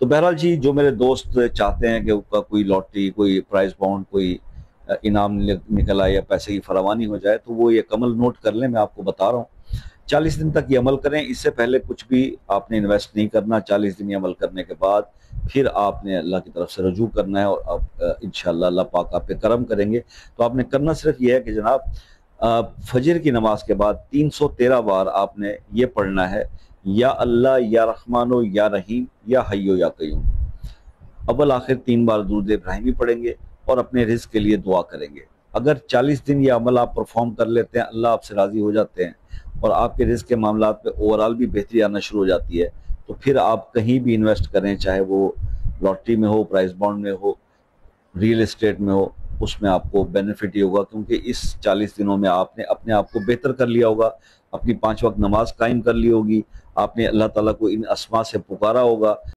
تو بہرحال جی، جو میرے دوست چاہتے ہیں کہ ان کا کوئی لاٹری، کوئی پرائز باؤنڈ، کوئی انعام نکل آئے یا پیسے کی فراوانی ہو جائے، تو وہ یہ عمل نوٹ کر لیں، میں آپ کو بتا رہا ہوں۔ 40 دن تک یہ عمل کریں، اس سے پہلے کچھ بھی آپ نے انویسٹ نہیں کرنا۔ 40 دن یہ عمل کرنے کے بعد پھر آپ نے اللہ کی طرف سے رجوع کرنا ہے، اور اب انشاءاللہ اللہ پاک آپ پہ کرم کریں گے۔ تو آپ نے کرنا صرف یہ ہے کہ جناب فجر کی نماز کے بعد 313 بار آپ نے یہ پڑھنا ہے، یا اللہ، یا رحمانو، یا رحیم، یا حیو یا قیوم۔ اول آخر 3 بار درود ابراہیمی پڑھیں گے اور اپنے رزق کے لیے دعا کریں گے۔ اگر 40 دن یہ عمل آپ پرفارم کر لیتے ہیں، اللہ آپ سے راضی ہو جاتے ہیں اور آپ کے رزق کے معاملات پہ اوورال بھی بہتری آنا شروع ہو جاتی ہے، تو پھر آپ کہیں بھی انویسٹ کریں، چاہے وہ لاٹری میں ہو، پرائز بانڈ میں ہو، ریل اسٹیٹ میں ہو، اس میں آپ کو بینیفٹ ہی ہوگا، کیونکہ اس 40 دنوں میں آپ نے اپنے آپ کو بہتر کر لیا ہوگا، اپنی 5 وقت نماز قائم کر لی ہوگی، آپ نے اللہ تعالیٰ کو ان اسما سے پکارا ہوگا۔